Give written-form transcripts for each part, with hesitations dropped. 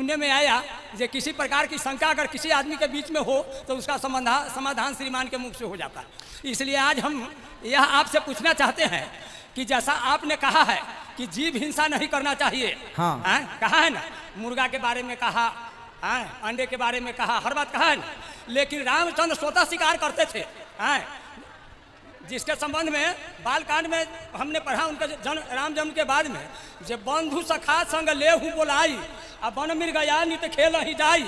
सुनने में आया कि किसी प्रकार की शंका अगर किसी आदमी के बीच में हो तो उसका समाधान श्रीमान के मुख से हो जाता है। इसलिए आज हम यह आपसे पूछना चाहते हैं कि जैसा आपने कहा है कि जीव हिंसा नहीं करना चाहिए, हाँ कहा है ना, मुर्गा के बारे में कहा, अंडे के बारे में कहा, हर बात कहा है ना, लेकिन रामचंद्र स्वतः शिकार करते थे, जिसके संबंध में बालकांड में हमने पढ़ा उनके राम जन्म के बाद में, जब बंधु सखा संग ले हूँ बोलाई अब वन मिर गया नित खेल नहीं जाई,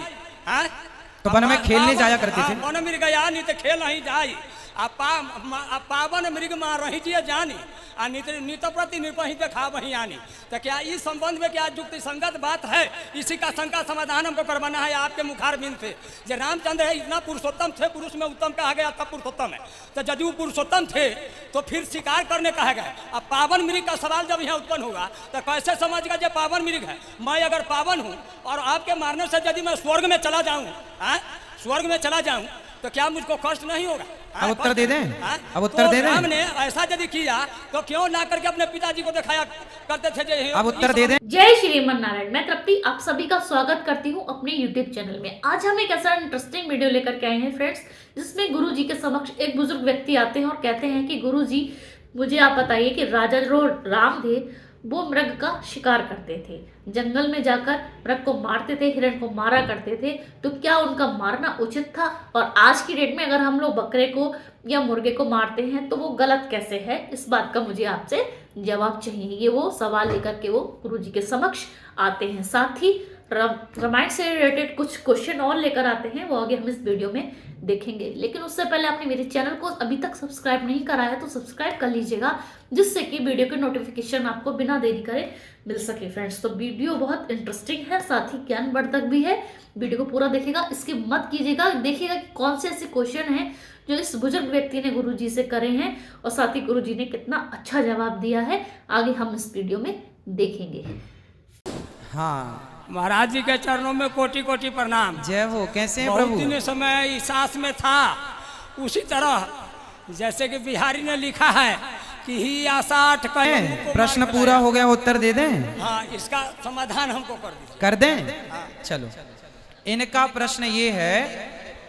तो वन में खेलने जाया करते थे, वन मिर गया नित खेल नहीं जाई, पावन मृग मार रही जिए जानी आ नित प्रति निर्पही पे खा वही आनी। तो क्या इस संबंध में क्या युक्ति संगत बात है? इसी का शंका समाधान हमको करवाना है आपके मुखारबिंद से। जो रामचंद्र है इतना पुरुषोत्तम थे, पुरुष में उत्तम कहा गया तब पुरुषोत्तम है, तो यदि वो पुरुषोत्तम थे तो फिर शिकार करने कहा गया। अब पावन मृग का सवाल जब यहाँ उत्पन्न होगा तो कैसे समझ गया जो पावन मृग है? मैं अगर पावन हूँ और आपके मारने से यदि मैं स्वर्ग में चला जाऊँ, स्वर्ग में चला जाऊँ तो क्या मुझको कष्ट नहीं होगा? अब उत्तर दे दें, अब उत्तर दे दें। राम ने ऐसा यदि किया तो क्यों ना करके अपने पिताजी को दिखाया करते थे? अब उत्तर दे दें। जय श्रीमन नारायण, मैं तृप्ति आप सभी का स्वागत करती हूँ अपने YouTube चैनल में। आज हम एक ऐसा इंटरेस्टिंग वीडियो लेकर के आए हैं फ्रेंड्स, जिसमें गुरु जी के समक्ष एक बुजुर्ग व्यक्ति आते हैं और कहते हैं कि गुरु जी मुझे आप बताइए कि राजा जो राम थे वो मृग का शिकार करते थे, जंगल में जाकर मृग को मारते थे, हिरण को मारा करते थे, तो क्या उनका मारना उचित था? और आज की डेट में अगर हम लोग बकरे को या मुर्गे को मारते हैं तो वो गलत कैसे है? इस बात का मुझे आपसे जवाब चाहिए। ये वो सवाल लेकर के वो गुरु जी के समक्ष आते हैं। साथ ही रामायण से रिलेटेड कुछ क्वेश्चन और लेकर आते हैं, वो आगे हम इस वीडियो में देखेंगे। लेकिन उससे पहले आपने मेरे चैनल को अभी तक सब्सक्राइब नहीं करा है तो सब्सक्राइब कर लीजिएगा, जिससे कि वीडियो के नोटिफिकेशन आपको बिना देरी करे मिल सके फ्रेंड्स। तो वीडियो बहुत इंटरेस्टिंग है, साथ ही ज्ञानवर्धक भी है। वीडियो को पूरा देखिएगा, स्किप मत कीजिएगा, देखिएगा कि कौन से ऐसे क्वेश्चन हैं जो इस बुजुर्ग व्यक्ति ने गुरु जी से करे हैं और साथ ही गुरु जी ने कितना अच्छा जवाब दिया है, आगे हम इस वीडियो में देखेंगे। हाँ महाराज जी के चरणों में कोटि कोटि प्रणाम। जय हो। कैसे हैं प्रभु? बहुत समय इस सांस में था, उसी तरह जैसे कि बिहारी ने लिखा है कि ही आसाठ प्रश्न पूरा हो गया, उत्तर दे दें? हाँ, इसका समाधान हमको कर दीजिए। कर दें? चलो, इनका प्रश्न ये है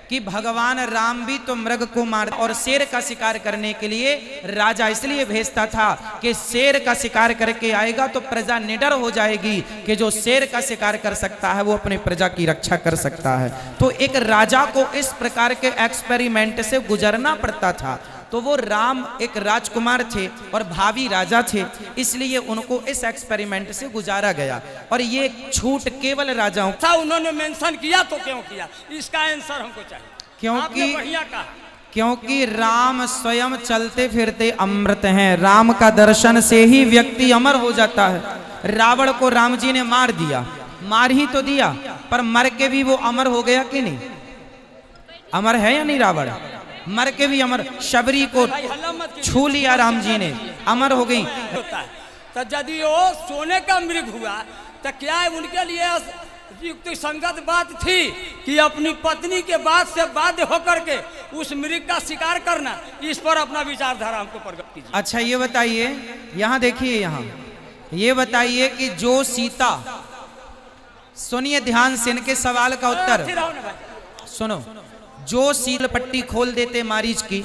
कि भगवान राम भी तो मृग को मार और शेर का शिकार करने के लिए राजा इसलिए भेजता था कि शेर का शिकार करके आएगा तो प्रजा निडर हो जाएगी कि जो शेर का शिकार कर सकता है वो अपने प्रजा की रक्षा कर सकता है। तो एक राजा को इस प्रकार के एक्सपेरिमेंट से गुजरना पड़ता था। तो वो राम एक राजकुमार थे और भावी राजा थे, इसलिए उनको इस एक्सपेरिमेंट से गुजारा गया। और ये छूट केवल राजाओं था। उन्होंने मेंशन किया तो क्यों किया, इसका आंसर हमको चाहिए। क्योंकि राम स्वयं चलते फिरते अमृत हैं। राम का दर्शन से ही व्यक्ति अमर हो जाता है। रावण को राम जी ने मार दिया, मार ही तो दिया, पर मर के भी वो अमर हो गया कि नहीं? अमर है या नहीं? रावण मर के भी अमर। शबरी को छू लिया राम जी ने, अमर हो गई। तो यदि वो सोने का मृग हुआ तो क्या उनके लिए युक्ति संगत बात थी कि अपनी पत्नी के बात से बाध्य होकर के उस मृग का शिकार करना? इस पर अपना विचारधारा हमको प्रकट कीजिए। अच्छा ये बताइए, यहाँ देखिए, यहाँ ये बताइए कि जो सीता, सुनिए ध्यान से इनके सवाल का उत्तर सुनो, जो सील पट्टी खोल देते मारीच की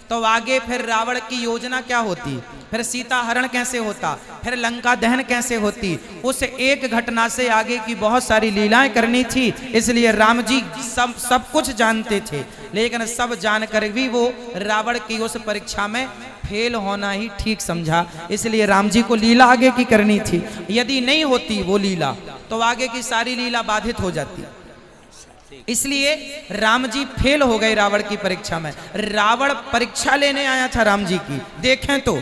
तो आगे फिर रावण की योजना क्या होती, फिर सीता हरण कैसे होता, फिर लंका दहन कैसे होती? उस एक घटना से आगे की बहुत सारी लीलाएं करनी थी। इसलिए राम जी सब कुछ जानते थे, लेकिन सब जानकर भी वो रावण की उस परीक्षा में फेल होना ही ठीक समझा। इसलिए राम जी को लीला आगे की करनी थी। यदि नहीं होती वो लीला तो आगे की सारी लीला बाधित हो जाती। इसलिए राम जी फेल हो गए रावण की परीक्षा में। रावण परीक्षा लेने आया था राम जी की। देखें तो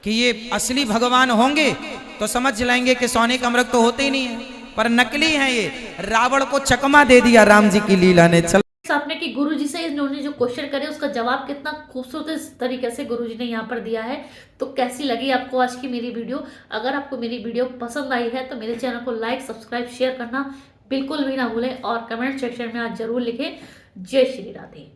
कि ये असली भगवान होंगे तो समझ लेंगे कि सोने का मृग तो होते ही नहीं है, पर नकली है ये। रावण को चकमा दे दिया राम जी की लीला ने। चल आपने कि गुरु जी से इन्होंने जो क्वेश्चन करे उसका जवाब कितना खूबसूरत तरीके से गुरु जी ने यहाँ पर दिया है। तो कैसी लगी आपको आज की मेरी वीडियो? अगर आपको मेरी वीडियो पसंद आई है तो मेरे चैनल को लाइक, सब्सक्राइब, शेयर करना बिल्कुल भी ना भूलें और कमेंट सेक्शन में आज जरूर लिखें। जय श्री राधे।